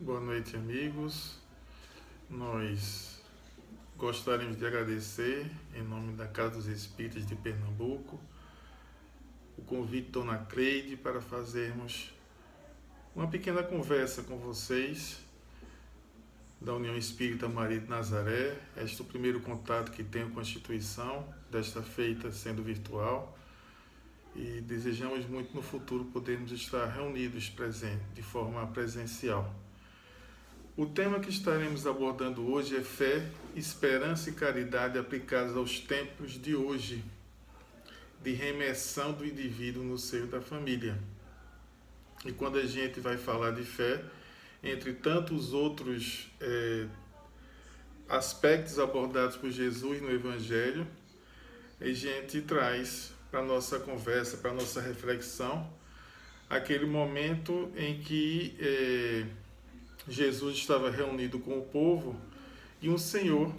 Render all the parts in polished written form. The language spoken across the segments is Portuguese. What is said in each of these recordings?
Boa noite, amigos. Nós gostaríamos de agradecer, em nome da Casa dos Espíritas de Pernambuco, o convite de Dona Cleide para fazermos uma pequena conversa com vocês da União Espírita Maria de Nazaré. Este é o primeiro contato que tenho com a instituição, desta feita sendo virtual, e desejamos muito no futuro podermos estar reunidos de forma presencial. O tema que estaremos abordando hoje é fé, esperança e caridade aplicadas aos tempos de hoje, de remissão do indivíduo no seio da família. E quando a gente vai falar de fé, entre tantos outros aspectos abordados por Jesus no Evangelho, a gente traz para a nossa conversa, para a nossa reflexão, aquele momento em que Jesus estava reunido com o povo e um senhor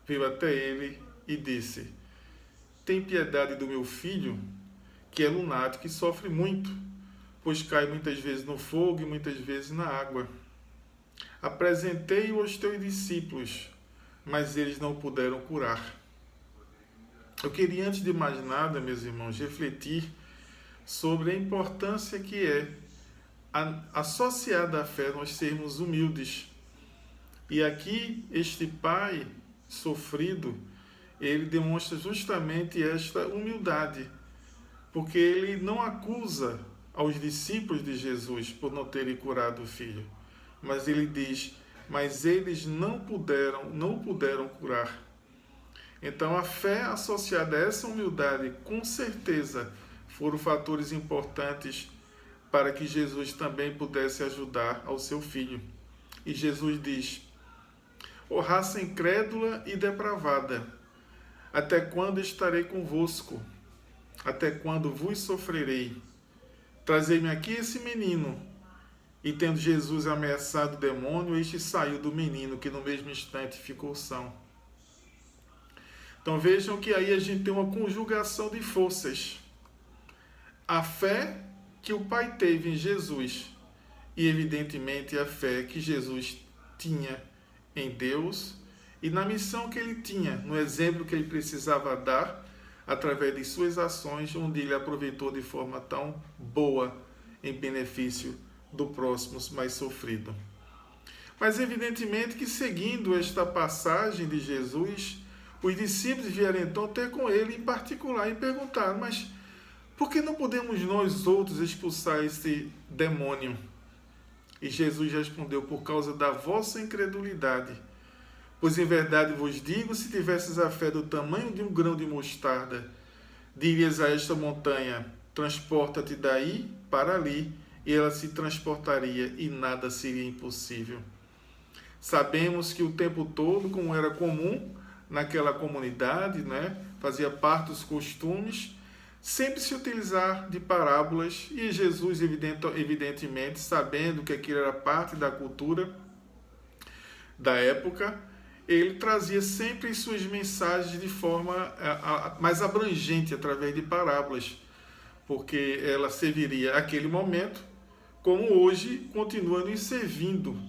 veio até ele e disse: tem piedade do meu filho, que é lunático e sofre muito, pois cai muitas vezes no fogo e muitas vezes na água. Apresentei-o aos teus discípulos, mas eles não puderam curar. Eu queria, antes de mais nada, meus irmãos, refletir sobre a importância que é associada à fé nós sermos humildes. E aqui este pai sofrido, ele demonstra justamente esta humildade, porque ele não acusa aos discípulos de Jesus por não terem curado o filho, mas ele diz: mas eles não puderam curar. Então a fé associada a essa humildade, com certeza, foram fatores importantes para que Jesus também pudesse ajudar ao seu filho. E Jesus diz: ó raça incrédula e depravada, até quando estarei convosco? Até quando vos sofrerei? Trazei-me aqui esse menino. E tendo Jesus ameaçado o demônio, este saiu do menino, que no mesmo instante ficou são. Então vejam que aí a gente tem uma conjugação de forças. A fé que o pai teve em Jesus e, evidentemente, a fé que Jesus tinha em Deus e na missão que ele tinha, no exemplo que ele precisava dar através de suas ações, onde ele aproveitou de forma tão boa em benefício do próximo mais sofrido. Mas, evidentemente, que seguindo esta passagem de Jesus, os discípulos vieram então ter com ele em particular e perguntaram: mas por que não podemos nós outros expulsar esse demônio? E Jesus respondeu: por causa da vossa incredulidade. Pois em verdade vos digo, se tivesses a fé do tamanho de um grão de mostarda, dirias a esta montanha: transporta-te daí para ali, e ela se transportaria, e nada seria impossível. Sabemos que o tempo todo, como era comum naquela comunidade, fazia parte dos costumes, sempre se utilizar de parábolas, e Jesus, evidentemente, sabendo que aquilo era parte da cultura da época, ele trazia sempre as suas mensagens de forma mais abrangente, através de parábolas, porque ela serviria aquele momento, como hoje continua nos servindo,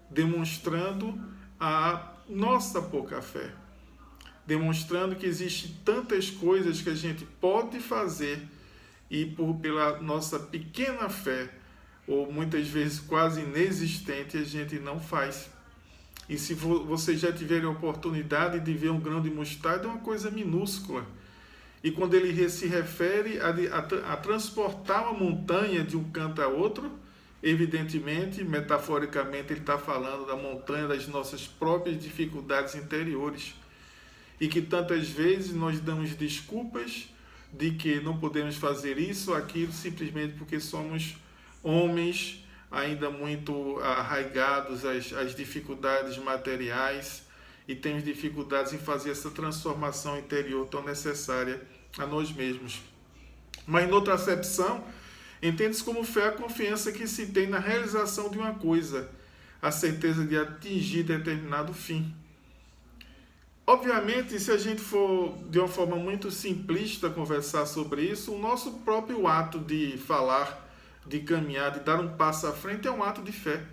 demonstrando a nossa pouca fé, demonstrando que existem tantas coisas que a gente pode fazer e pela nossa pequena fé, ou muitas vezes quase inexistente, a gente não faz. E se vocês já tiverem a oportunidade de ver um grão de mostarda, é uma coisa minúscula. E quando ele se refere a transportar uma montanha de um canto a outro, evidentemente, metaforicamente, ele está falando da montanha das nossas próprias dificuldades interiores. E que tantas vezes nós damos desculpas de que não podemos fazer isso ou aquilo, simplesmente porque somos homens ainda muito arraigados às dificuldades materiais e temos dificuldades em fazer essa transformação interior tão necessária a nós mesmos. Mas, em outra acepção, entende-se como fé a confiança que se tem na realização de uma coisa, a certeza de atingir determinado fim. Obviamente, se a gente for de uma forma muito simplista conversar sobre isso, o nosso próprio ato de falar, de caminhar, de dar um passo à frente é um ato de fé.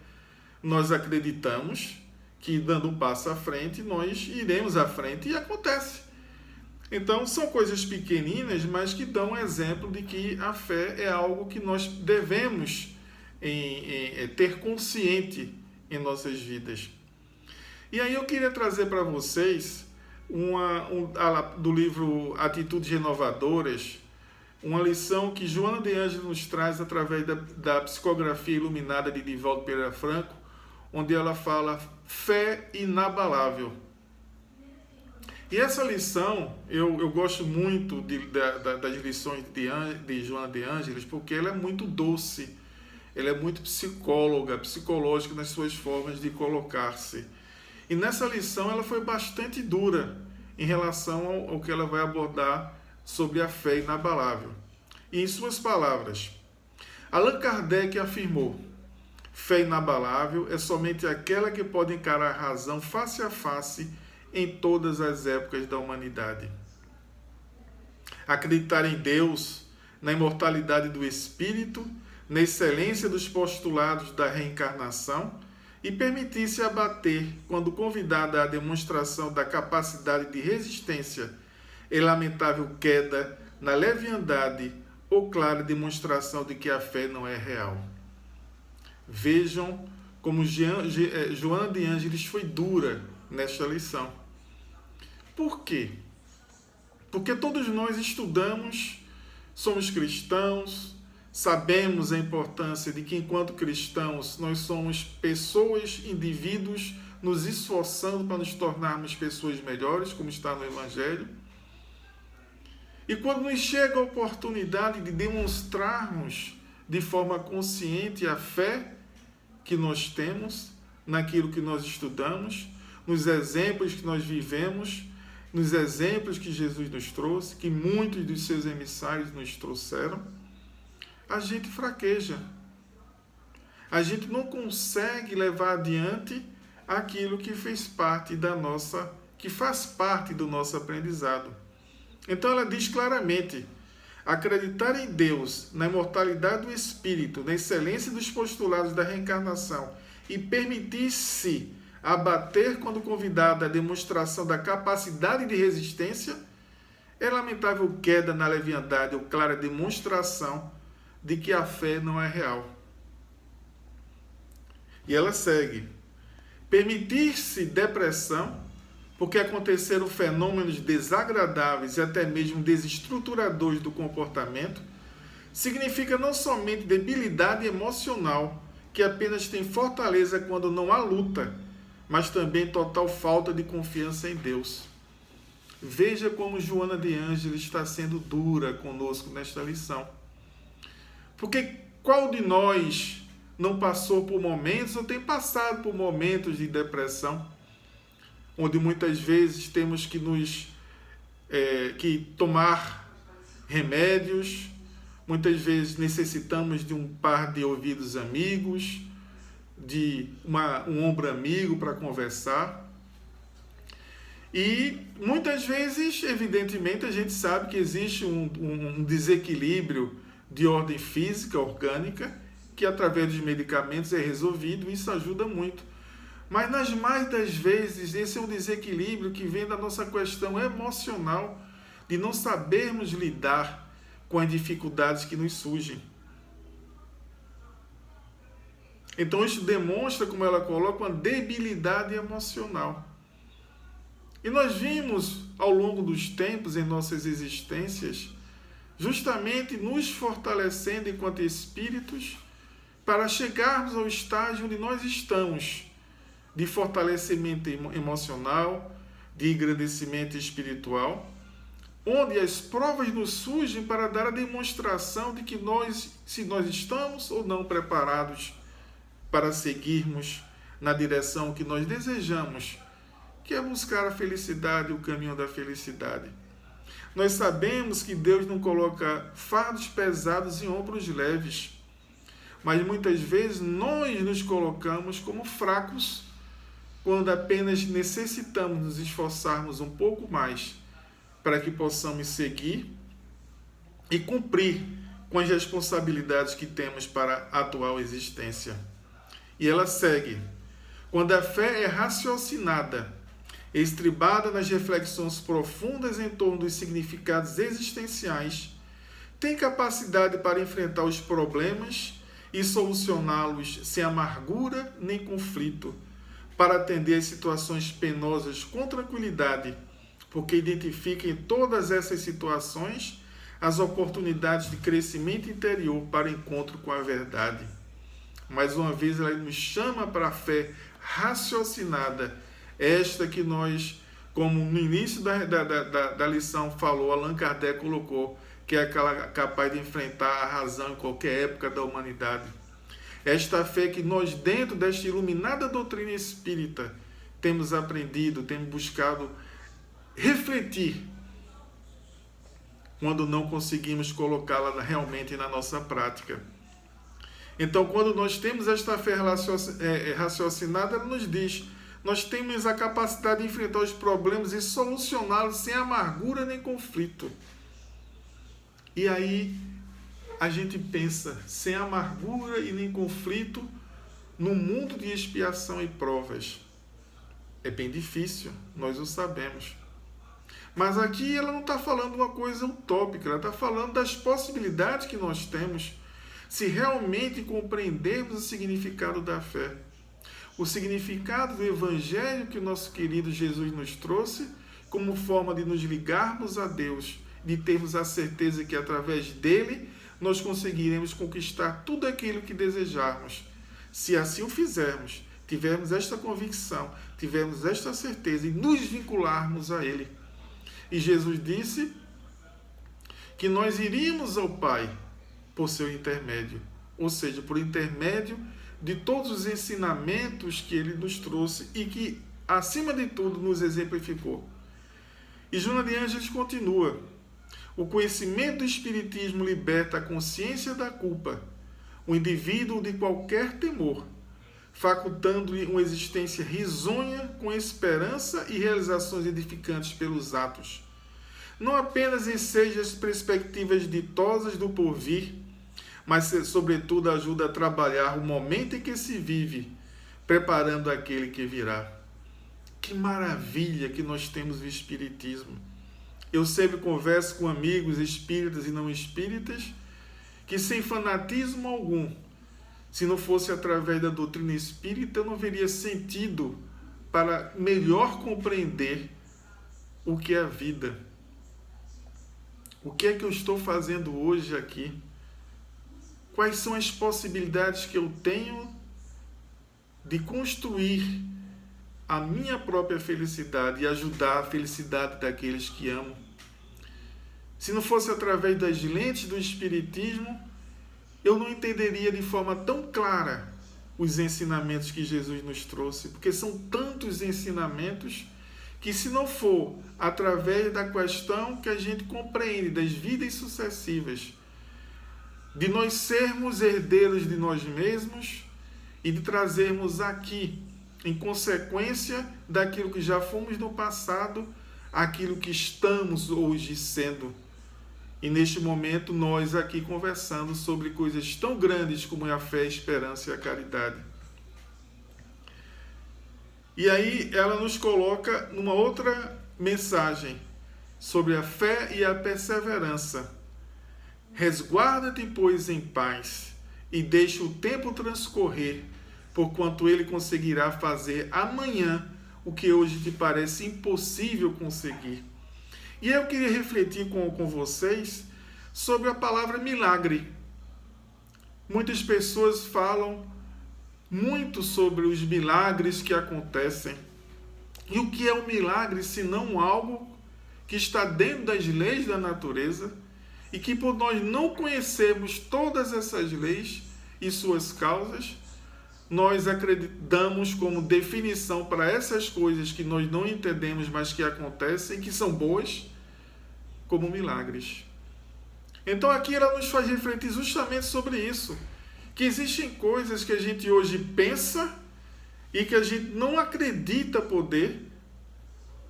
nós acreditamos que dando um passo à frente, nós iremos à frente e acontece. Então, são coisas pequeninas, mas que dão um exemplo de que a fé é algo que nós devemos ter consciente em nossas vidas. E aí eu queria trazer para vocês, do livro Atitudes Renovadoras, uma lição que Joana de Ângeles nos traz através da psicografia iluminada de Divaldo Pereira Franco, onde ela fala fé inabalável. E essa lição, eu gosto muito das lições de Joana de Ângeles, porque ela é muito doce, ela é muito psicológica nas suas formas de colocar-se. E nessa lição ela foi bastante dura em relação ao que ela vai abordar sobre a fé inabalável. E em suas palavras, Allan Kardec afirmou: fé inabalável é somente aquela que pode encarar a razão face a face em todas as épocas da humanidade. Acreditar em Deus, na imortalidade do espírito, na excelência dos postulados da reencarnação e permitir-se abater, quando convidada à demonstração da capacidade de resistência e lamentável queda na leviandade ou clara demonstração de que a fé não é real. Vejam como Joana de Ângeles foi dura nesta lição. Por quê? Porque todos nós estudamos, somos cristãos, sabemos a importância de que, enquanto cristãos, nós somos pessoas, indivíduos, nos esforçando para nos tornarmos pessoas melhores, como está no Evangelho. E quando nos chega a oportunidade de demonstrarmos de forma consciente a fé que nós temos naquilo que nós estudamos, nos exemplos que nós vivemos, nos exemplos que Jesus nos trouxe, que muitos dos seus emissários nos trouxeram, a gente fraqueja. A gente não consegue levar adiante aquilo que faz parte do nosso aprendizado. Então ela diz claramente: acreditar em Deus, na imortalidade do espírito, na excelência dos postulados da reencarnação e permitir-se abater quando convidada à demonstração da capacidade de resistência é lamentável queda na leviandade ou clara demonstração de que a fé não é real. E ela segue: permitir-se depressão, porque aconteceram fenômenos desagradáveis e até mesmo desestruturadores do comportamento, significa não somente debilidade emocional, que apenas tem fortaleza quando não há luta, mas também total falta de confiança em Deus. Veja como Joana de Ângeles está sendo dura conosco nesta lição. Porque qual de nós não passou por momentos ou tem passado por momentos de depressão, onde muitas vezes temos que tomar remédios, muitas vezes necessitamos de um par de ouvidos amigos, de um ombro amigo para conversar. E muitas vezes, evidentemente, a gente sabe que existe um desequilíbrio de ordem física, orgânica, que através dos medicamentos é resolvido, e isso ajuda muito. Mas nas mais das vezes, esse é um desequilíbrio que vem da nossa questão emocional, de não sabermos lidar com as dificuldades que nos surgem. Então isso demonstra, como ela coloca, uma debilidade emocional. E nós vimos ao longo dos tempos em nossas existências, justamente nos fortalecendo enquanto espíritos, para chegarmos ao estágio onde nós estamos, de fortalecimento emocional, de engrandecimento espiritual, onde as provas nos surgem para dar a demonstração de que se nós estamos ou não preparados para seguirmos na direção que nós desejamos, que é buscar a felicidade, o caminho da felicidade. Nós sabemos que Deus não coloca fardos pesados em ombros leves, mas muitas vezes nós nos colocamos como fracos, quando apenas necessitamos nos esforçarmos um pouco mais para que possamos seguir e cumprir com as responsabilidades que temos para a atual existência. E ela segue: Quando a fé é raciocinada, estribada nas reflexões profundas em torno dos significados existenciais, tem capacidade para enfrentar os problemas e solucioná-los sem amargura nem conflito, para atender às situações penosas com tranquilidade, porque identifica em todas essas situações as oportunidades de crescimento interior para encontro com a verdade. Mais uma vez, ela nos chama para a fé raciocinada, esta que nós, como no início da lição falou, Allan Kardec colocou, que é aquela capaz de enfrentar a razão em qualquer época da humanidade. Esta fé que nós, dentro desta iluminada doutrina espírita, temos aprendido, temos buscado refletir, quando não conseguimos colocá-la realmente na nossa prática. Então, quando nós temos esta fé raciocinada, ela nos diz, nós temos a capacidade de enfrentar os problemas e solucioná-los sem amargura nem conflito. E aí a gente pensa, sem amargura e nem conflito, no mundo de expiação e provas. É bem difícil, nós o sabemos. Mas aqui ela não está falando uma coisa utópica, ela está falando das possibilidades que nós temos se realmente compreendermos o significado da fé. O significado do Evangelho que o nosso querido Jesus nos trouxe como forma de nos ligarmos a Deus, de termos a certeza que através dele nós conseguiremos conquistar tudo aquilo que desejarmos. Se assim o fizermos, tivermos esta convicção, tivermos esta certeza e nos vincularmos a ele. E Jesus disse que nós iríamos ao Pai por seu intermédio, ou seja, por intermédio de todos os ensinamentos que ele nos trouxe e que, acima de tudo, nos exemplificou. E Joana de Ângeles continua: o conhecimento do Espiritismo liberta a consciência da culpa, o indivíduo de qualquer temor, facultando-lhe uma existência risonha com esperança e realizações edificantes pelos atos. Não apenas enseja as perspectivas ditosas do porvir, mas, sobretudo, ajuda a trabalhar o momento em que se vive, preparando aquele que virá. Que maravilha que nós temos o Espiritismo! Eu sempre converso com amigos espíritas e não espíritas que, sem fanatismo algum, se não fosse através da doutrina espírita, eu não veria sentido para melhor compreender o que é a vida. O que é que eu estou fazendo hoje aqui? Quais são as possibilidades que eu tenho de construir a minha própria felicidade e ajudar a felicidade daqueles que amo? Se não fosse através das lentes do Espiritismo, eu não entenderia de forma tão clara os ensinamentos que Jesus nos trouxe, porque são tantos ensinamentos que, se não for através da questão que a gente compreende das vidas sucessivas, de nós sermos herdeiros de nós mesmos e de trazermos aqui, em consequência daquilo que já fomos no passado, aquilo que estamos hoje sendo. E neste momento nós aqui conversando sobre coisas tão grandes como é a fé, a esperança e a caridade. E aí ela nos coloca numa outra mensagem sobre a fé e a perseverança. Resguarda-te, pois, em paz, e deixa o tempo transcorrer, porquanto ele conseguirá fazer amanhã o que hoje te parece impossível conseguir. E eu queria refletir com vocês sobre a palavra milagre. Muitas pessoas falam muito sobre os milagres que acontecem. E o que é um milagre, se não algo que está dentro das leis da natureza, e que, por nós não conhecermos todas essas leis e suas causas, nós acreditamos como definição para essas coisas que nós não entendemos, mas que acontecem, que são boas, como milagres. Então aqui ela nos faz refletir justamente sobre isso, que existem coisas que a gente hoje pensa e que a gente não acredita poder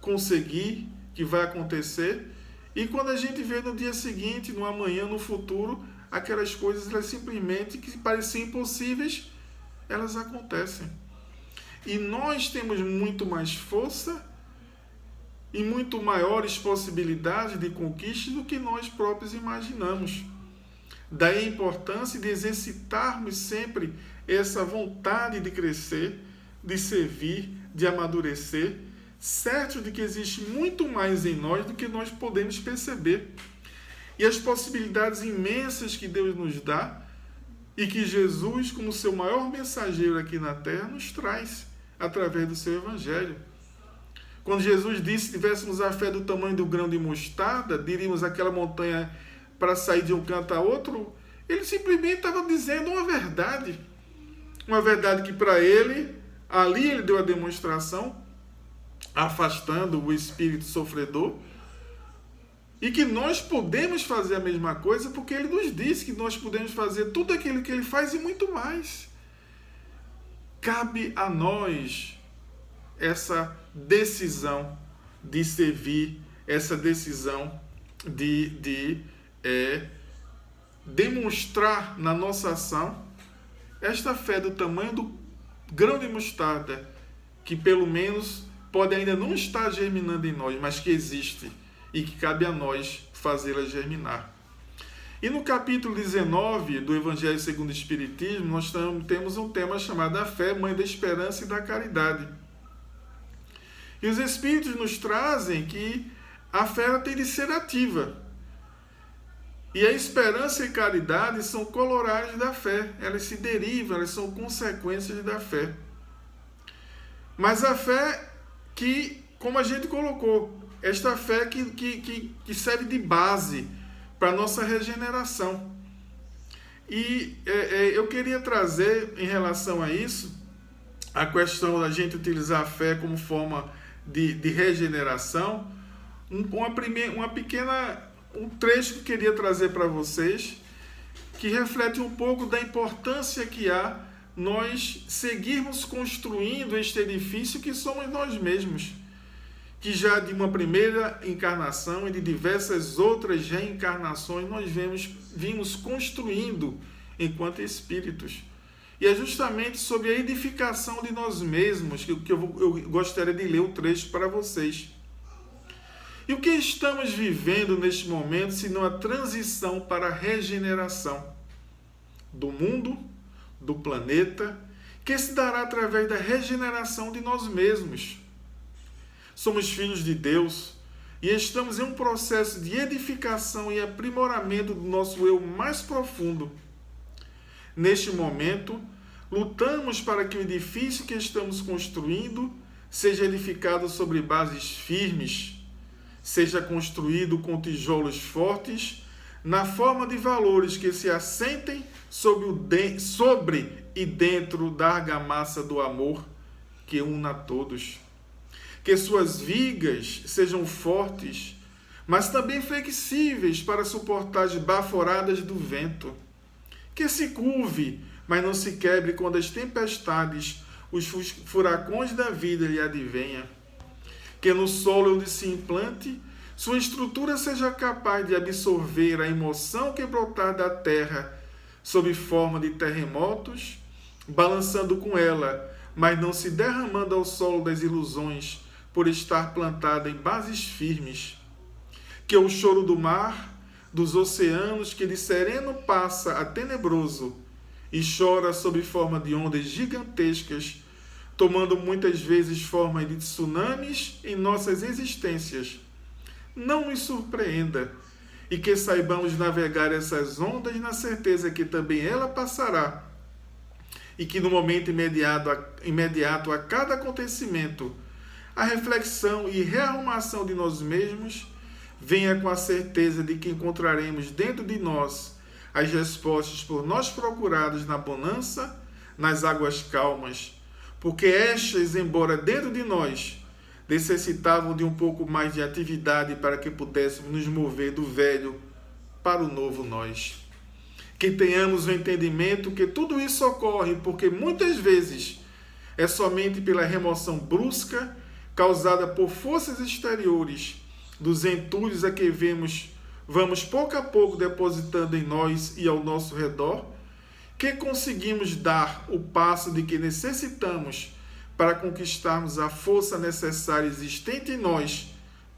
conseguir, que vai acontecer, e quando a gente vê no dia seguinte, no amanhã, no futuro, aquelas coisas, elas simplesmente, que pareciam impossíveis, elas acontecem. e nós temos muito mais força e muito maiores possibilidades de conquista do que nós próprios imaginamos. Daí a importância de exercitarmos sempre essa vontade de crescer, de servir, de amadurecer, certo de que existe muito mais em nós do que nós podemos perceber. E as possibilidades imensas que Deus nos dá e que Jesus, como seu maior mensageiro aqui na terra, nos traz através do seu Evangelho. Quando Jesus disse que tivéssemos a fé do tamanho do grão de mostarda, diríamos aquela montanha para sair de um canto a outro, ele simplesmente estava dizendo uma verdade. Uma verdade que para ele, ali ele deu a demonstração, afastando o espírito sofredor, e que nós podemos fazer a mesma coisa, porque ele nos disse que nós podemos fazer tudo aquilo que ele faz e muito mais. Cabe a nós essa decisão de servir, essa decisão de demonstrar na nossa ação esta fé do tamanho do grão de mostarda, que pelo menos pode ainda não estar germinando em nós, mas que existe e que cabe a nós fazê-la germinar. E no capítulo 19 do Evangelho segundo o Espiritismo, nós temos um tema chamado a fé, mãe da esperança e da caridade. E os Espíritos nos trazem que a fé tem de ser ativa. E a esperança e a caridade são corolários da fé. Elas se derivam, elas são consequências da fé. Mas a fé que, como a gente colocou, esta fé que serve de base para a nossa regeneração. E eu queria trazer, em relação a isso, a questão da gente utilizar a fé como forma de regeneração, um trecho que eu queria trazer para vocês, que reflete um pouco da importância que há nós seguirmos construindo este edifício que somos nós mesmos, que já de uma primeira encarnação e de diversas outras reencarnações nós vimos construindo enquanto espíritos. E é justamente sobre a edificação de nós mesmos que eu gostaria de ler o trecho para vocês. E o que estamos vivendo neste momento, senão a transição para a regeneração do mundo, do planeta, que se dará através da regeneração de nós mesmos. Somos filhos de Deus e estamos em um processo de edificação e aprimoramento do nosso eu mais profundo. Neste momento, lutamos para que o edifício que estamos construindo seja edificado sobre bases firmes, seja construído com tijolos fortes, na forma de valores que se assentem sobre e dentro da argamassa do amor que una a todos. Que suas vigas sejam fortes, mas também flexíveis para suportar as baforadas do vento. Que se curve, mas não se quebre quando as tempestades, os furacões da vida lhe advenham. Que no solo onde se implante, sua estrutura seja capaz de absorver a emoção que brotar da terra, sob forma de terremotos, balançando com ela, mas não se derramando ao solo das ilusões, por estar plantada em bases firmes. Que o choro do mar, dos oceanos, que de sereno passa a tenebroso, e chora sob forma de ondas gigantescas, tomando muitas vezes forma de tsunamis em nossas existências, não nos surpreenda, e que saibamos navegar essas ondas na certeza que também ela passará, e que no momento imediato a cada acontecimento, a reflexão e rearrumação de nós mesmos venha com a certeza de que encontraremos dentro de nós as respostas por nós procuradas na bonança, nas águas calmas, porque estas, embora dentro de nós, necessitavam de um pouco mais de atividade para que pudéssemos nos mover do velho para o novo nós. Que tenhamos o entendimento que tudo isso ocorre porque muitas vezes é somente pela remoção brusca causada por forças exteriores dos entulhos a que vamos pouco a pouco depositando em nós e ao nosso redor, que conseguimos dar o passo de que necessitamos para conquistarmos a força necessária existente em nós,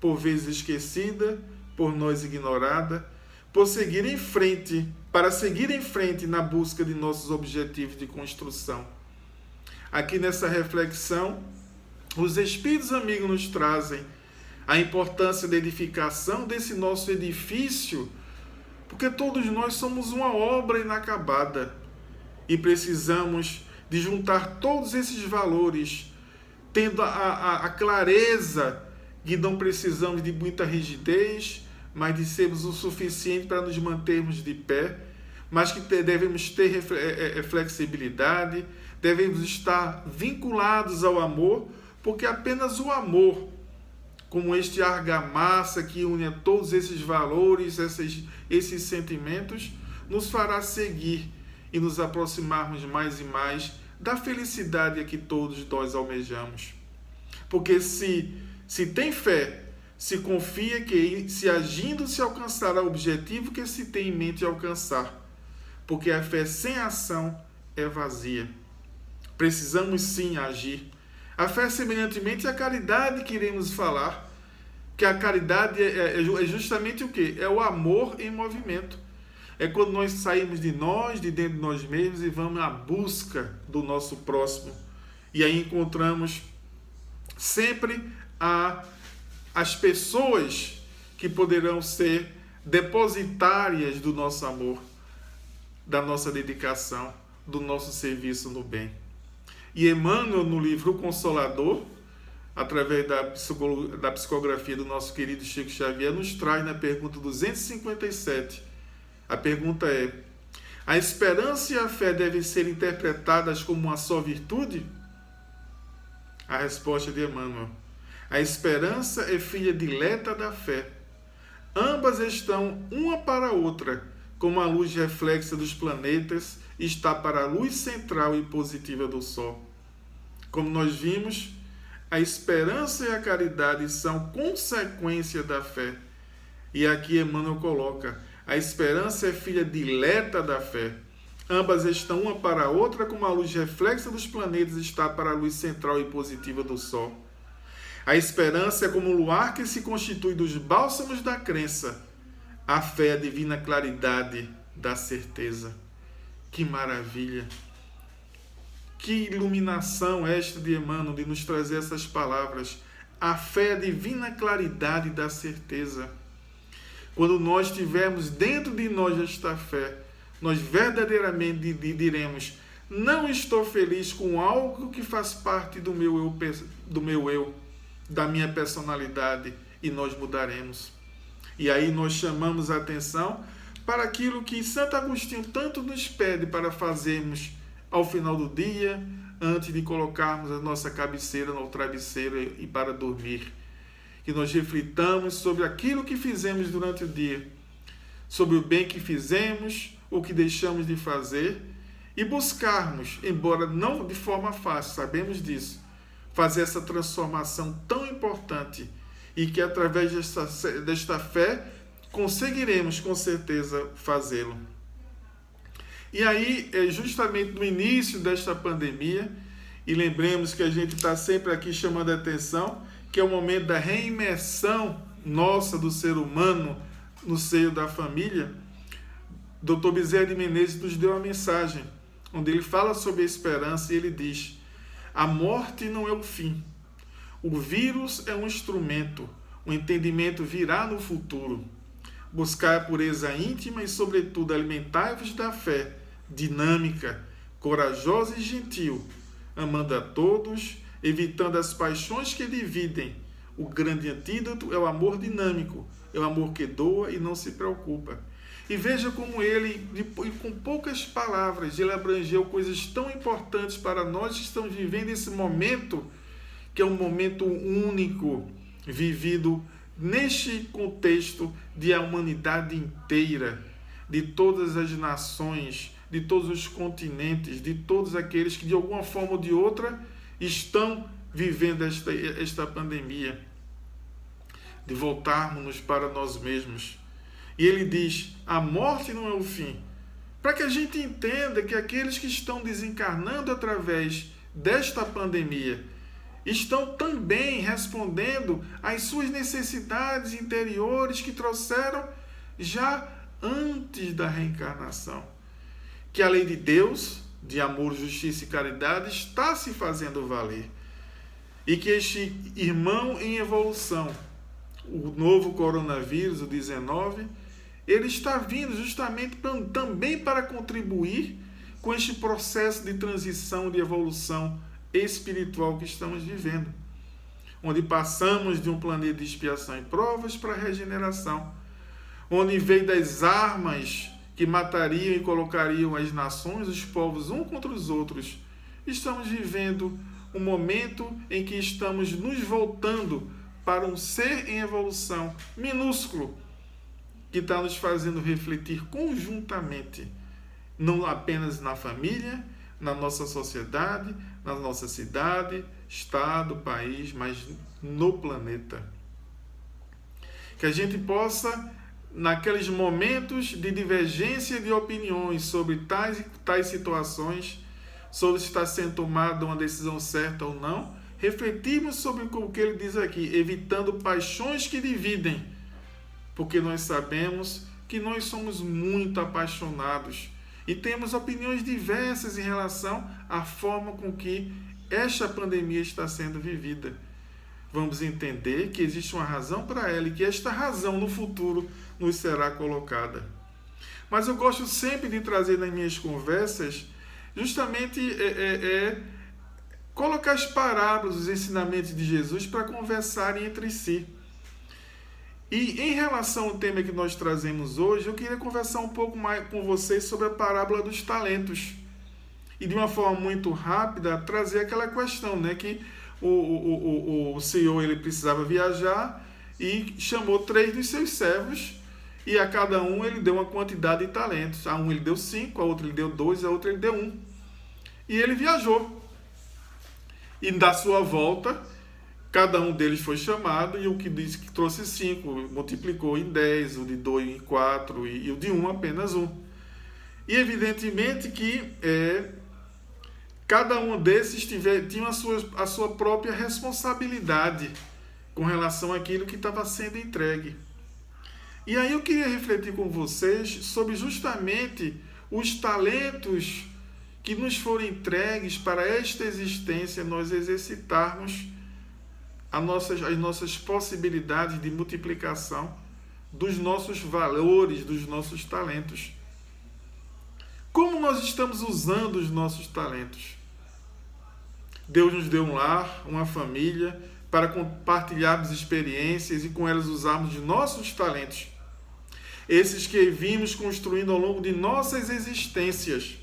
por vezes esquecida, por nós ignorada, para seguir em frente na busca de nossos objetivos de construção. Aqui nessa reflexão, os Espíritos amigos nos trazem a importância da edificação desse nosso edifício, porque todos nós somos uma obra inacabada e precisamos de juntar todos esses valores, tendo a clareza que não precisamos de muita rigidez, mas de sermos o suficiente para nos mantermos de pé, mas que devemos ter flexibilidade, devemos estar vinculados ao amor, porque apenas o amor, como este argamassa que une a todos esses valores, esses sentimentos, nos fará seguir e nos aproximarmos mais e mais da felicidade a que todos nós almejamos. Porque se tem fé, se confia que, se agindo, se alcançará o objetivo que se tem em mente alcançar. Porque a fé sem ação é vazia. Precisamos sim agir. A fé, semelhantemente à caridade que iremos falar, que a caridade é justamente o quê? É o amor em movimento. É quando nós saímos de dentro de nós mesmos e vamos à busca do nosso próximo. E aí encontramos sempre as pessoas que poderão ser depositárias do nosso amor, da nossa dedicação, do nosso serviço no bem. E Emmanuel, no livro O Consolador, através da psicografia do nosso querido Chico Xavier, nos traz na pergunta 257. A pergunta é: a esperança e a fé devem ser interpretadas como uma só virtude? A resposta de Emmanuel: a esperança é filha dileta da fé. Ambas estão uma para a outra, como a luz reflexa dos planetas está para a luz central e positiva do Sol. Como nós vimos, a esperança e a caridade são consequência da fé. E aqui Emmanuel coloca: a esperança é filha dileta da fé. Ambas estão uma para a outra, como a luz reflexa dos planetas está para a luz central e positiva do Sol. A esperança é como o luar que se constitui dos bálsamos da crença. A fé é a divina claridade da certeza. Que maravilha! Que iluminação esta de Emmanuel, de nos trazer essas palavras. A fé é a divina claridade da certeza. Quando nós tivermos dentro de nós esta fé, nós verdadeiramente diremos: não estou feliz com algo que faz parte do meu eu, da minha personalidade, e nós mudaremos. E aí nós chamamos a atenção para aquilo que Santo Agostinho tanto nos pede para fazermos ao final do dia, antes de colocarmos a nossa cabeceira no travesseiro e para dormir. Que nós reflitamos sobre aquilo que fizemos durante o dia, sobre o bem que fizemos, o que deixamos de fazer, e buscarmos, embora não de forma fácil, sabemos disso, fazer essa transformação tão importante, e que através desta fé conseguiremos com certeza fazê-lo. E aí, justamente no início desta pandemia, e lembremos que a gente está sempre aqui chamando a atenção, que é o momento da reimersão nossa do ser humano no seio da família, Dr. Bezerra de Menezes nos deu uma mensagem, onde ele fala sobre a esperança e ele diz: a morte não é o fim. O vírus é um instrumento, o entendimento virá no futuro. Buscai a pureza íntima e, sobretudo, alimentai-vos da fé, dinâmica, corajosa e gentil, amando a todos, evitando as paixões que dividem. O grande antídoto é o amor dinâmico, é o amor que doa e não se preocupa. E veja como ele, com poucas palavras, ele abrangeu coisas tão importantes para nós que estamos vivendo esse momento, que é um momento único, vivido neste contexto de a humanidade inteira, de todas as nações, de todos os continentes, de todos aqueles que de alguma forma ou de outra estão vivendo esta pandemia, de voltarmos para nós mesmos. E ele diz: a morte não é o fim. Para que a gente entenda que aqueles que estão desencarnando através desta pandemia estão também respondendo às suas necessidades interiores que trouxeram já antes da reencarnação. Que a lei de Deus, de amor, justiça e caridade, está se fazendo valer. E que este irmão em evolução, o novo coronavírus, o 19, ele está vindo justamente também para contribuir com este processo de transição, de evolução espiritual que estamos vivendo, onde passamos de um planeta de expiação e provas para a regeneração, onde em vez das armas que matariam e colocariam as nações, os povos um contra os outros, estamos vivendo um momento em que estamos nos voltando para um ser em evolução minúsculo, que está nos fazendo refletir conjuntamente, não apenas na família, na nossa sociedade, na nossa cidade, estado, país, mas no planeta. Que a gente possa, naqueles momentos de divergência de opiniões sobre tais situações, sobre se está sendo tomada uma decisão certa ou não, refletirmos sobre o que ele diz aqui, evitando paixões que dividem, porque nós sabemos que nós somos muito apaixonados e temos opiniões diversas em relação à forma com que esta pandemia está sendo vivida. Vamos entender que existe uma razão para ela e que esta razão no futuro nos será colocada. Mas eu gosto sempre de trazer nas minhas conversas justamente colocar as parábolas, os ensinamentos de Jesus para conversarem entre si. E em relação ao tema que nós trazemos hoje, eu queria conversar um pouco mais com vocês sobre a parábola dos talentos. E de uma forma muito rápida, trazer aquela questão, né, que o Senhor ele precisava viajar e chamou 3 dos seus servos e a cada um ele deu uma quantidade de talentos. A um ele deu 5, a outro ele deu 2, a outro ele deu 1. E ele viajou. E da sua volta, cada um deles foi chamado, e o que disse que trouxe 5 multiplicou em 10, o de 2 em 4 e o de 1 apenas 1. E evidentemente que cada um desses tinha a sua própria responsabilidade com relação àquilo que estava sendo entregue. E aí eu queria refletir com vocês sobre justamente os talentos que nos foram entregues para esta existência, nós exercitarmos as nossas possibilidades de multiplicação dos nossos valores, dos nossos talentos. Como nós estamos usando os nossos talentos? Deus nos deu um lar, uma família, para compartilharmos experiências e com elas usarmos de nossos talentos. Esses que vimos construindo ao longo de nossas existências.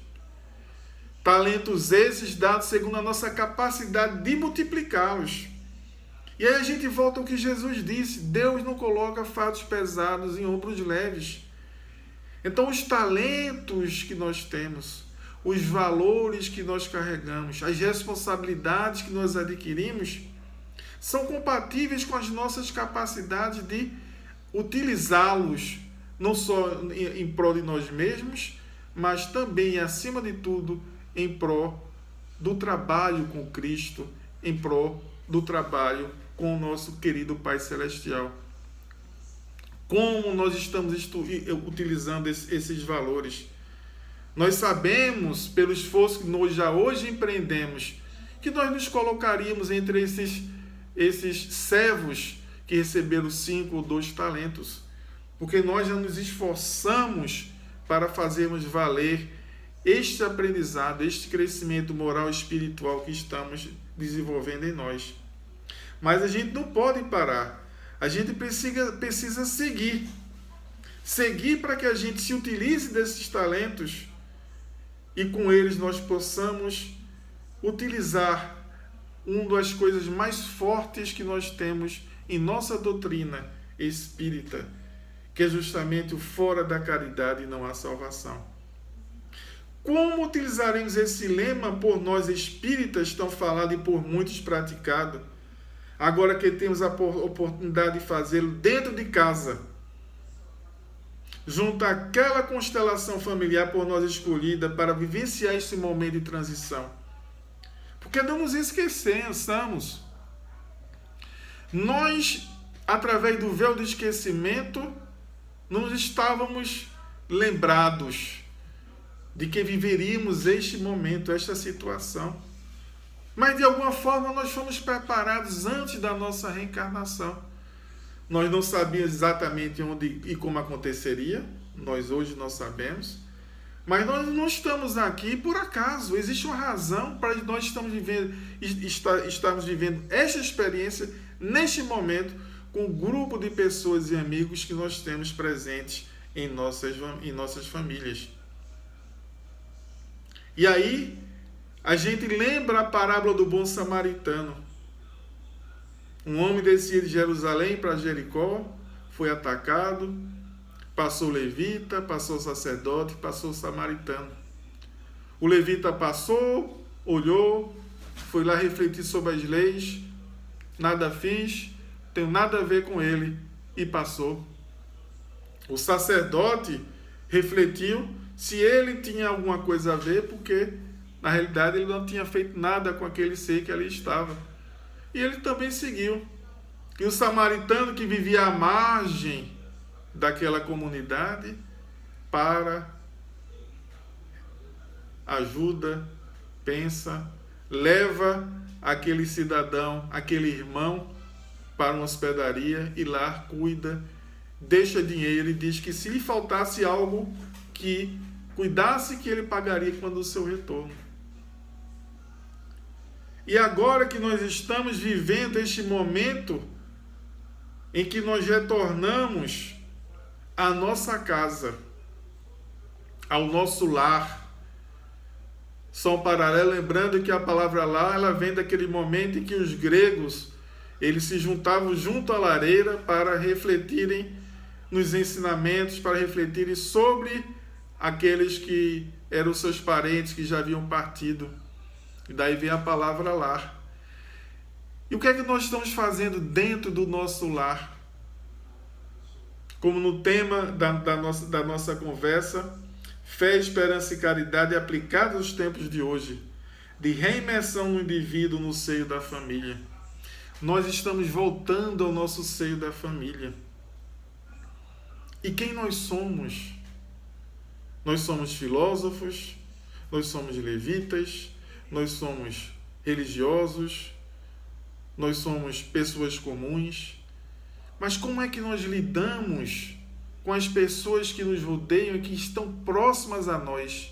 Talentos esses dados segundo a nossa capacidade de multiplicá-los. E aí a gente volta ao que Jesus disse: Deus não coloca fardos pesados em ombros leves. Então os talentos que nós temos, os valores que nós carregamos, as responsabilidades que nós adquirimos, são compatíveis com as nossas capacidades de utilizá-los, não só em prol de nós mesmos, mas também, e acima de tudo, em prol do trabalho com Cristo, em prol do trabalho com o nosso querido Pai Celestial. Como nós estamos utilizando esses valores? Nós sabemos, pelo esforço que nós já hoje empreendemos, que nós nos colocaríamos entre esses servos que receberam 5 ou 2 talentos, porque nós já nos esforçamos para fazermos valer este aprendizado, este crescimento moral e espiritual que estamos desenvolvendo em nós. Mas a gente não pode parar. A gente precisa seguir. Seguir para que a gente se utilize desses talentos e com eles nós possamos utilizar uma das coisas mais fortes que nós temos em nossa doutrina espírita, que é justamente o fora da caridade não há salvação. Como utilizaremos esse lema por nós espíritas tão falado e por muitos praticado, agora que temos a oportunidade de fazê-lo dentro de casa, junto àquela constelação familiar por nós escolhida para vivenciar esse momento de transição? Porque não nos esqueçamos. Nós, através do véu do esquecimento, não estávamos lembrados de que viveríamos este momento, esta situação. Mas de alguma forma nós fomos preparados antes da nossa reencarnação. Nós não sabíamos exatamente onde e como aconteceria, nós hoje não sabemos, mas nós não estamos aqui por acaso. Existe uma razão para nós estarmos vivendo esta experiência neste momento com o grupo de pessoas e amigos que nós temos presentes em nossas famílias. E aí, a gente lembra a parábola do bom samaritano. Um homem descia de Jerusalém para Jericó, foi atacado, passou o levita, passou o sacerdote, passou o samaritano. O levita passou, olhou, foi lá refletir sobre as leis, nada fiz, tenho nada a ver com ele, e passou. O sacerdote refletiu se ele tinha alguma coisa a ver, porque na realidade ele não tinha feito nada com aquele ser que ali estava. E ele também seguiu. E o samaritano, que vivia à margem daquela comunidade, para, ajuda, pensa, leva aquele cidadão, aquele irmão, para uma hospedaria e lá cuida, deixa dinheiro e diz que se lhe faltasse algo, que cuidasse, que ele pagaria quando o seu retorno. E agora que nós estamos vivendo este momento em que nós retornamos à nossa casa, ao nosso lar. Só um paralelo, lembrando que a palavra lar, ela vem daquele momento em que os gregos, eles se juntavam junto à lareira para refletirem nos ensinamentos, para refletirem sobre aqueles que eram seus parentes, que já haviam partido. E daí vem a palavra lar. E o que é que nós estamos fazendo dentro do nosso lar? Como no tema da nossa conversa, fé, esperança e caridade aplicadas aos tempos de hoje, de reimersão no indivíduo no seio da família. Nós estamos voltando ao nosso seio da família. E quem nós somos? Nós somos filósofos, nós somos levitas, nós somos religiosos, nós somos pessoas comuns. Mas como é que nós lidamos com as pessoas que nos rodeiam e que estão próximas a nós?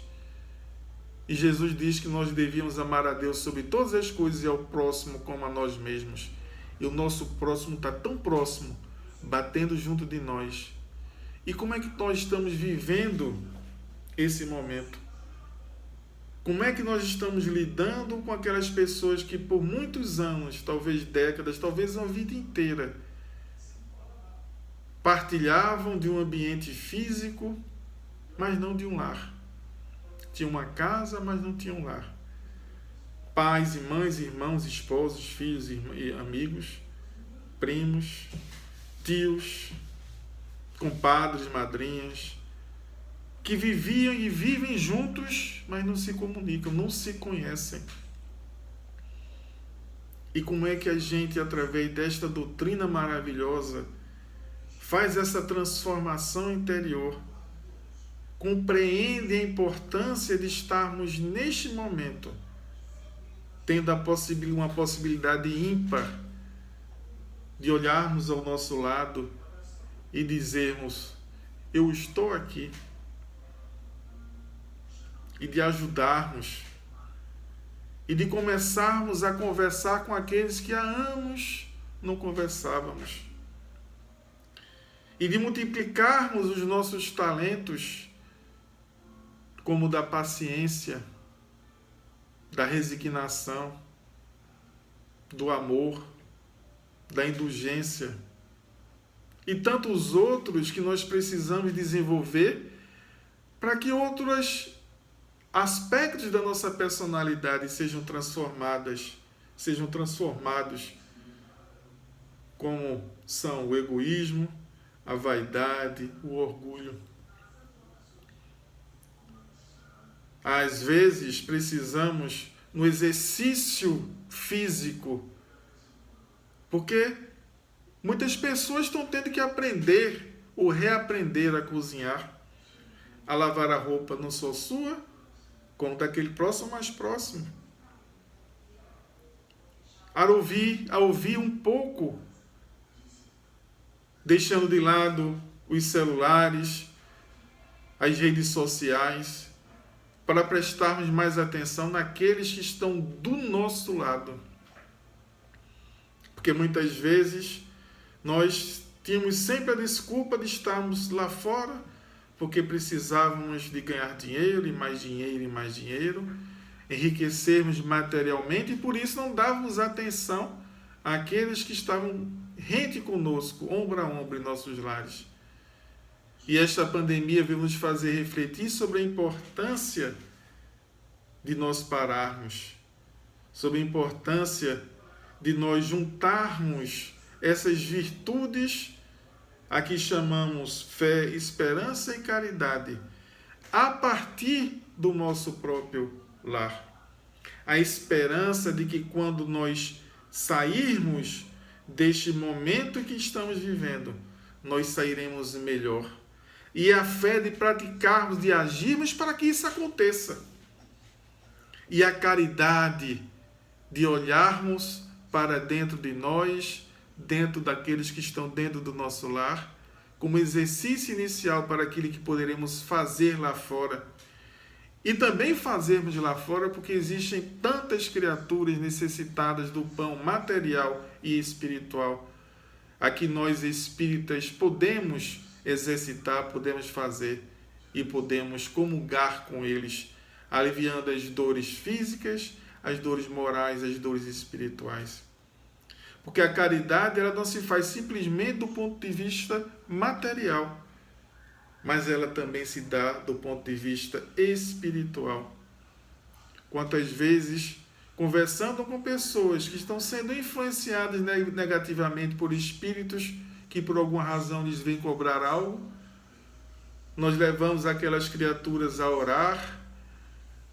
E Jesus diz que nós devíamos amar a Deus sobre todas as coisas e ao próximo como a nós mesmos. E o nosso próximo está tão próximo, batendo junto de nós. E como é que nós estamos vivendo esse momento? Como é que nós estamos lidando com aquelas pessoas que por muitos anos, talvez décadas, talvez uma vida inteira, partilhavam de um ambiente físico, mas não de um lar. Tinha uma casa, mas não tinha um lar. Pais e mães, irmãos, esposos, filhos e amigos, primos, tios, compadres, madrinhas, que viviam e vivem juntos, mas não se comunicam, não se conhecem. E como é que a gente, através desta doutrina maravilhosa, faz essa transformação interior, compreende a importância de estarmos neste momento, tendo uma possibilidade ímpar de olharmos ao nosso lado e dizermos: eu estou aqui, e de ajudarmos, e de começarmos a conversar com aqueles que há anos não conversávamos, e de multiplicarmos os nossos talentos, como o da paciência, da resignação, do amor, da indulgência, e tantos outros que nós precisamos desenvolver para que outros aspectos da nossa personalidade sejam transformados, como são o egoísmo, a vaidade, o orgulho. Às vezes precisamos no exercício físico. Porque muitas pessoas estão tendo que aprender ou reaprender a cozinhar, a lavar a roupa não só sua, como daquele próximo mais próximo. A ouvir um pouco, deixando de lado os celulares, as redes sociais, para prestarmos mais atenção naqueles que estão do nosso lado. Porque muitas vezes nós tínhamos sempre a desculpa de estarmos lá fora, porque precisávamos de ganhar dinheiro, e mais dinheiro, e mais dinheiro, enriquecermos materialmente, e por isso não dávamos atenção àqueles que estavam rente conosco, ombro a ombro em nossos lares. E esta pandemia veio nos fazer refletir sobre a importância de nós pararmos, sobre a importância de nós juntarmos essas virtudes a que chamamos fé, esperança e caridade, a partir do nosso próprio lar. A esperança de que quando nós sairmos deste momento que estamos vivendo, nós sairemos melhor. E a fé de praticarmos, de agirmos para que isso aconteça. E a caridade de olharmos para dentro de nós, dentro daqueles que estão dentro do nosso lar, como exercício inicial para aquilo que poderemos fazer lá fora. E também fazermos lá fora porque existem tantas criaturas necessitadas do pão material e espiritual, a que nós espíritas podemos exercitar, podemos fazer e podemos comungar com eles, aliviando as dores físicas, as dores morais, as dores espirituais. Porque a caridade ela não se faz simplesmente do ponto de vista material, mas ela também se dá do ponto de vista espiritual. Quantas vezes, conversando com pessoas que estão sendo influenciadas negativamente por espíritos que por alguma razão lhes vêm cobrar algo, nós levamos aquelas criaturas a orar,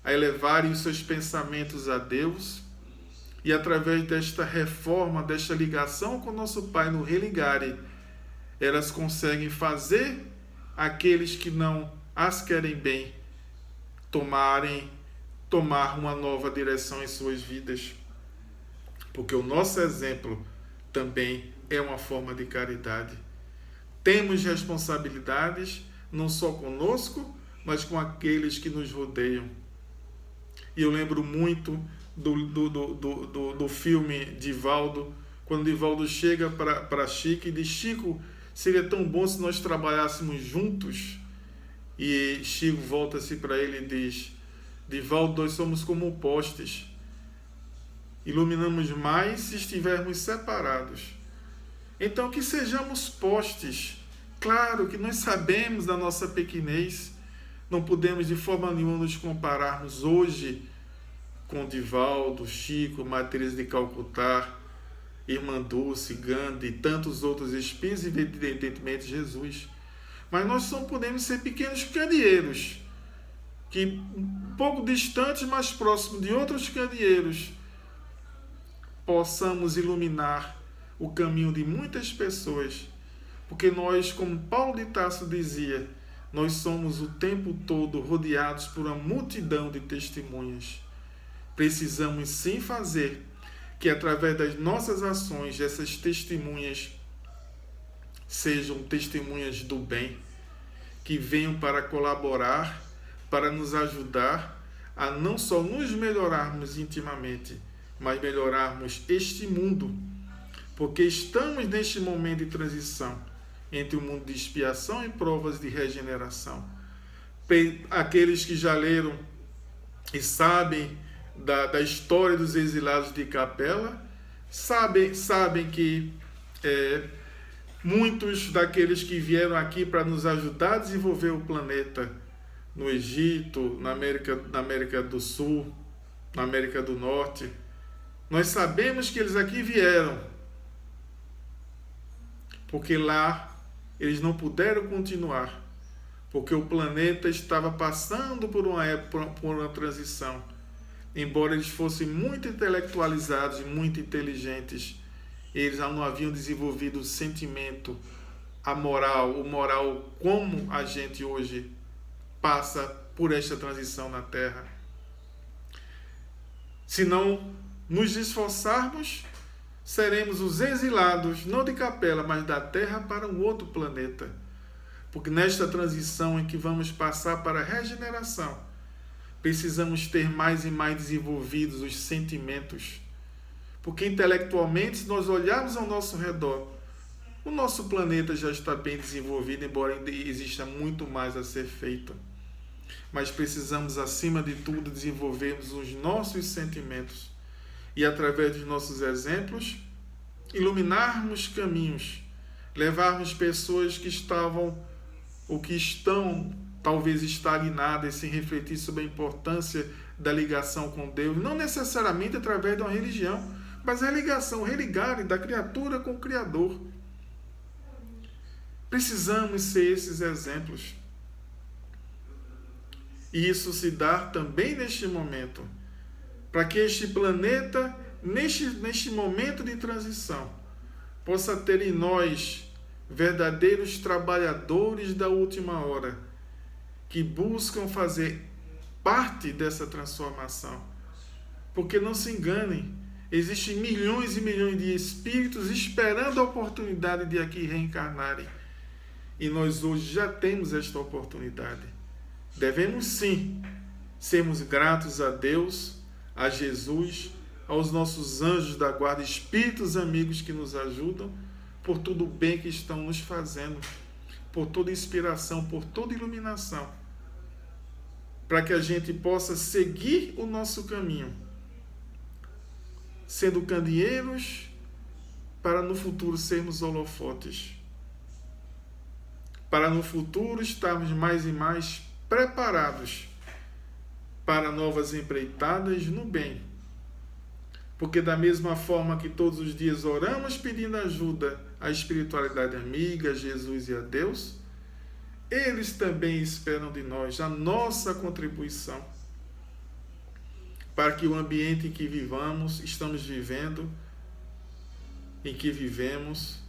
a elevarem os seus pensamentos a Deus, e através desta reforma, desta ligação com o nosso Pai no religarem, elas conseguem fazer aqueles que não as querem bem tomar uma nova direção em suas vidas. Porque o nosso exemplo também é uma forma de caridade. Temos responsabilidades não só conosco, mas com aqueles que nos rodeiam. E eu lembro muito do filme Divaldo, quando Divaldo chega para Chico e diz: Chico, seria tão bom se nós trabalhássemos juntos. E Chico volta-se para ele e diz: Divaldo, nós somos como postes. Iluminamos mais se estivermos separados. Então que sejamos postes. Claro que nós sabemos da nossa pequenez. Não podemos de forma nenhuma nos compararmos hoje com Divaldo, Chico, Maria Teresa de Calcutá, Irmã Dulce, Gandhi e tantos outros espíritos, e evidentemente Jesus. Mas nós só podemos ser pequenos candeeiros, que um pouco distantes, mas próximos de outros candeeiros, possamos iluminar o caminho de muitas pessoas. Porque nós, como Paulo de Tarso dizia, nós somos o tempo todo rodeados por uma multidão de testemunhas. Precisamos sim fazer que através das nossas ações essas testemunhas sejam testemunhas do bem, que venham para colaborar, para nos ajudar a não só nos melhorarmos intimamente, mas melhorarmos este mundo, porque estamos neste momento de transição entre o mundo de expiação e provas de regeneração. Aqueles que já leram e sabem da história dos exilados de Capela, sabem que muitos daqueles que vieram aqui para nos ajudar a desenvolver o planeta, no Egito, na América do Sul, na América do Norte, nós sabemos que eles aqui vieram, porque lá eles não puderam continuar, porque o planeta estava passando por uma época, por uma transição. embora eles fossem muito intelectualizados e muito inteligentes, eles não haviam desenvolvido o sentimento, a moral, o moral como a gente hoje passa por esta transição na Terra. Se não nos esforçarmos, seremos os exilados, não de Capela, mas da Terra para um outro planeta. Porque nesta transição em que vamos passar para a regeneração, precisamos ter mais e mais desenvolvidos os sentimentos. Porque intelectualmente, se nós olharmos ao nosso redor, o nosso planeta já está bem desenvolvido, embora ainda exista muito mais a ser feito. Mas precisamos, acima de tudo, desenvolvermos os nossos sentimentos e, através dos nossos exemplos, iluminarmos caminhos, levarmos pessoas que estavam ou que estão talvez estagnadas sem refletir sobre a importância da ligação com Deus, não necessariamente através de uma religião, mas a ligação, o religar da criatura com o Criador. Precisamos ser esses exemplos. E isso se dá também neste momento, para que este planeta, neste momento de transição, possa ter em nós verdadeiros trabalhadores da última hora, que buscam fazer parte dessa transformação. Porque não se enganem, existem milhões e milhões de espíritos esperando a oportunidade de aqui reencarnarem. E nós hoje já temos esta oportunidade. Devemos sim sermos gratos a Deus, a Jesus, aos nossos anjos da guarda, espíritos amigos que nos ajudam, por tudo o bem que estão nos fazendo, por toda inspiração, por toda iluminação, para que a gente possa seguir o nosso caminho, sendo candeeiros, para no futuro sermos holofotes, para no futuro estarmos mais e mais preparados para novas empreitadas no bem. Porque da mesma forma que todos os dias oramos pedindo ajuda à espiritualidade amiga, a Jesus e a Deus, eles também esperam de nós a nossa contribuição para que o ambiente em que estamos vivendo, em que vivemos,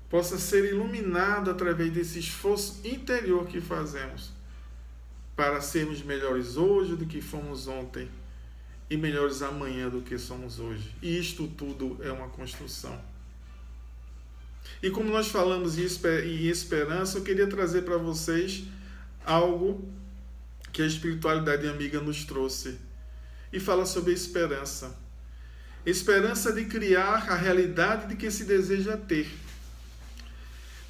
possa ser iluminado através desse esforço interior que fazemos para sermos melhores hoje do que fomos ontem e melhores amanhã do que somos hoje. E isto tudo é uma construção. E como nós falamos em esperança, eu queria trazer para vocês algo que a espiritualidade amiga nos trouxe. E fala sobre a esperança. Esperança de criar a realidade de que se deseja ter.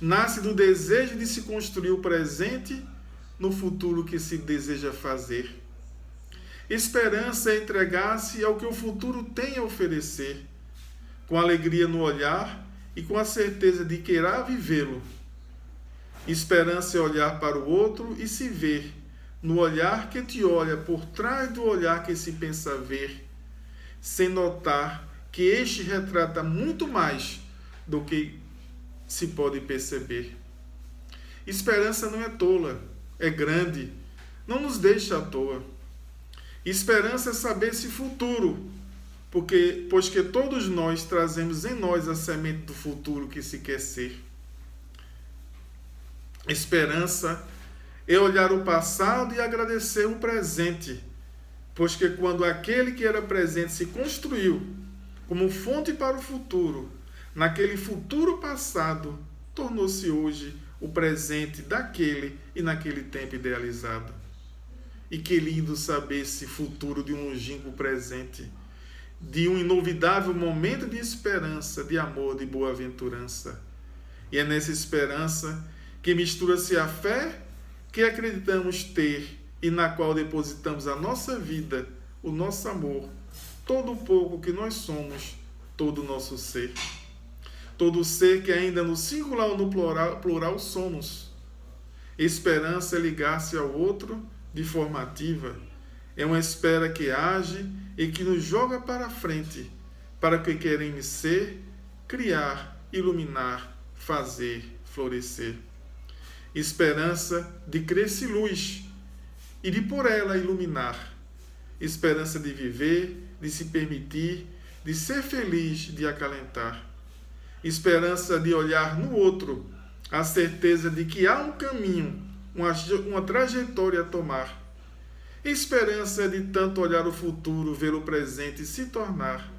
Nasce do desejo de se construir o presente no futuro que se deseja fazer. Esperança é entregar-se ao que o futuro tem a oferecer, com alegria no olhar e com a certeza de que irá vivê-lo. Esperança é olhar para o outro e se ver, no olhar que te olha por trás do olhar que se pensa ver, sem notar que este retrata muito mais do que se pode perceber. Esperança não é tola, é grande, não nos deixa à toa. Esperança é saber-se futuro, pois que todos nós trazemos em nós a semente do futuro que se quer ser. Esperança é olhar o passado e agradecer o presente, pois que quando aquele que era presente se construiu como fonte para o futuro, naquele futuro passado, tornou-se hoje o presente daquele e naquele tempo idealizado. E que lindo saber esse futuro de um longínquo presente, de um inovidável momento de esperança, de amor, de boa-aventurança. E é nessa esperança que mistura-se a fé que acreditamos ter e na qual depositamos a nossa vida, o nosso amor, todo o pouco que nós somos, todo o nosso ser. Todo o ser que ainda no singular ou no plural somos. Esperança é ligar-se ao outro de forma ativa. É uma espera que age e que nos joga para a frente, para o que queremos ser, criar, iluminar, fazer, florescer. Esperança de crescer luz e de por ela iluminar. esperança de viver, de se permitir, de ser feliz, de acalentar. Esperança de olhar no outro, a certeza de que há um caminho, uma trajetória a tomar. Esperança de tanto olhar o futuro, ver o presente e se tornar.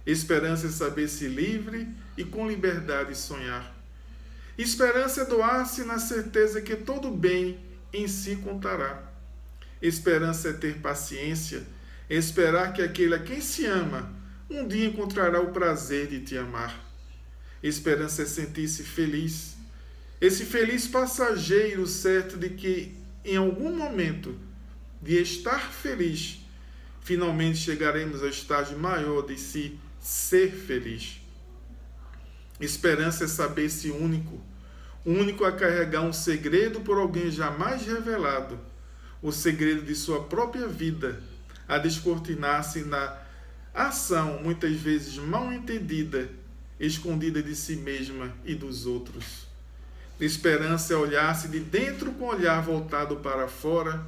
Esperança é saber-se livre e com liberdade sonhar. Esperança é doar-se na certeza que todo bem em si contará. Esperança é ter paciência, esperar que aquele a quem se ama um dia encontrará o prazer de te amar. Esperança é sentir-se feliz, esse feliz passageiro certo de que em algum momento de estar feliz, finalmente chegaremos ao estágio maior de se ser feliz. Esperança é saber-se único, único a carregar um segredo por alguém jamais revelado, o segredo de sua própria vida, a descortinar-se na ação, muitas vezes mal entendida, escondida de si mesma e dos outros. Esperança é olhar-se de dentro com o olhar voltado para fora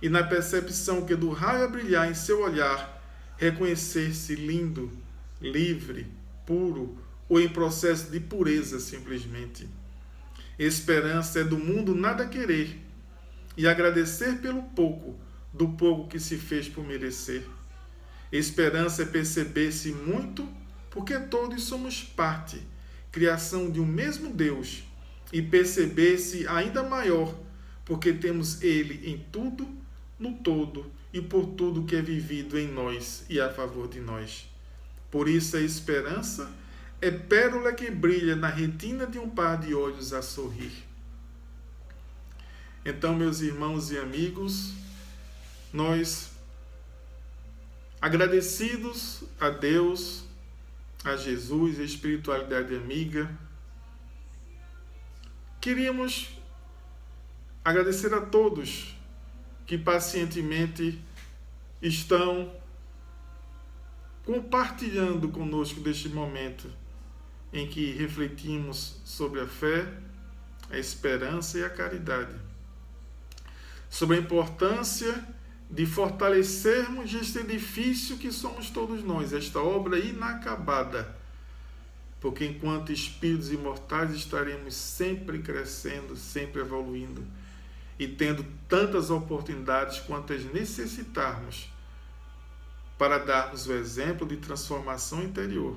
e na percepção que do raio a brilhar em seu olhar, reconhecer-se lindo, livre, puro ou em processo de pureza simplesmente. Esperança é do mundo nada querer e agradecer pelo pouco, do pouco que se fez por merecer. Esperança é perceber-se muito, porque todos somos parte, criação de um mesmo Deus, e perceber-se ainda maior, porque temos Ele em tudo, no todo e por tudo que é vivido em nós e a favor de nós. Por isso a esperança é pérola que brilha na retina de um par de olhos a sorrir. Então, meus irmãos e amigos, nós, agradecidos a Deus, a Jesus, a espiritualidade amiga, queríamos agradecer a todos que pacientemente estão compartilhando conosco deste momento em que refletimos sobre a fé, a esperança e a caridade, sobre a importância de fortalecermos este edifício que somos todos nós, esta obra inacabada, porque enquanto espíritos imortais estaremos sempre crescendo, sempre evoluindo e tendo tantas oportunidades quantas necessitarmos para darmos o exemplo de transformação interior,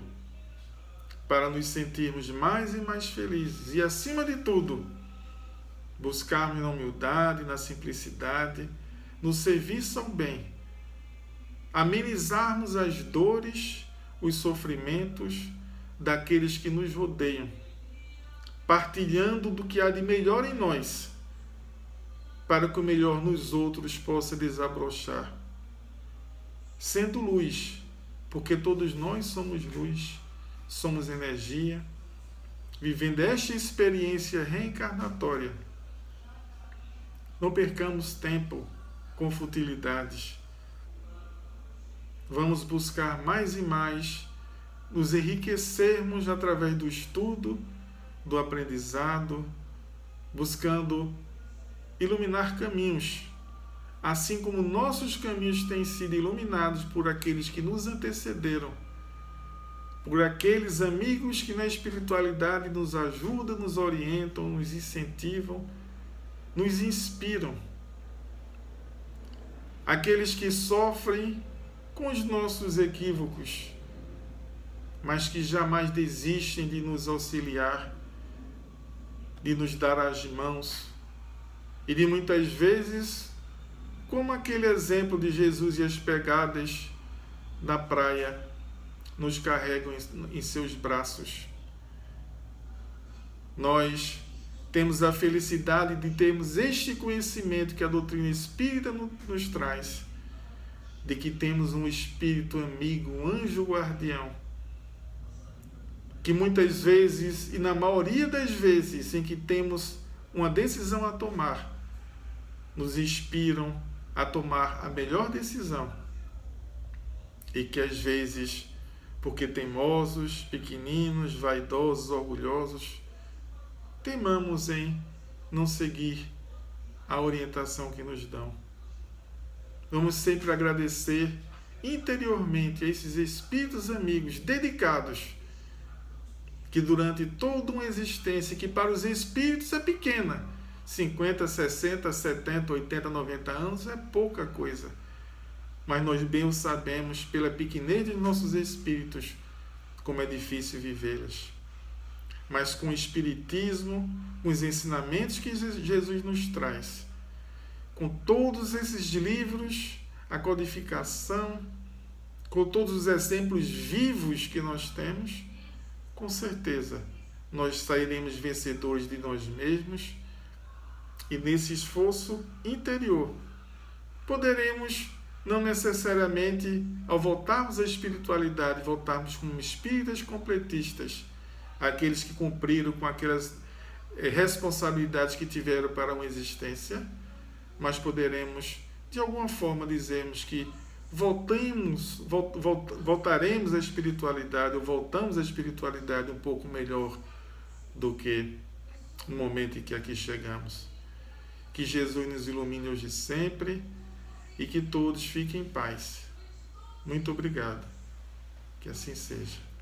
para nos sentirmos mais e mais felizes e, acima de tudo, buscarmos na humildade, na simplicidade, no serviço ao bem, amenizarmos as dores, os sofrimentos daqueles que nos rodeiam, partilhando do que há de melhor em nós, para que o melhor nos outros possa desabrochar, sendo luz, porque todos nós somos luz, somos energia, vivendo esta experiência reencarnatória. Não percamos tempo com futilidades. Vamos buscar mais e mais nos enriquecermos através do estudo, do aprendizado, buscando iluminar caminhos, assim como nossos caminhos têm sido iluminados por aqueles que nos antecederam, por aqueles amigos que na espiritualidade nos ajudam, nos orientam, nos incentivam, nos inspiram. Aqueles que sofrem com os nossos equívocos, mas que jamais desistem de nos auxiliar, de nos dar as mãos e de muitas vezes, como aquele exemplo de Jesus e as pegadas na praia, nos carregam em seus braços. Nós temos a felicidade de termos este conhecimento que a doutrina espírita nos traz, de que temos um espírito amigo, um anjo guardião, que muitas vezes, e na maioria das vezes em que temos uma decisão a tomar, nos inspiram a tomar a melhor decisão. E que às vezes, porque teimosos, pequeninos, vaidosos, orgulhosos, temamos em não seguir a orientação que nos dão. Vamos sempre agradecer interiormente a esses espíritos amigos dedicados, que durante toda uma existência, que para os espíritos é pequena, 50, 60, 70, 80, 90 anos é pouca coisa. Mas nós bem o sabemos, pela pequenez de nossos espíritos, como é difícil vivê-las. Mas com o Espiritismo, com os ensinamentos que Jesus nos traz, com todos esses livros, a codificação, com todos os exemplos vivos que nós temos, com certeza nós sairemos vencedores de nós mesmos e nesse esforço interior poderemos, não necessariamente ao voltarmos à espiritualidade, voltarmos como espíritas completistas, aqueles que cumpriram com aquelas responsabilidades que tiveram para uma existência, mas poderemos de alguma forma dizermos que voltaremos à espiritualidade, ou voltamos à espiritualidade um pouco melhor do que no momento em que aqui chegamos. Que Jesus nos ilumine hoje e sempre e que todos fiquem em paz. Muito obrigado. Que assim seja.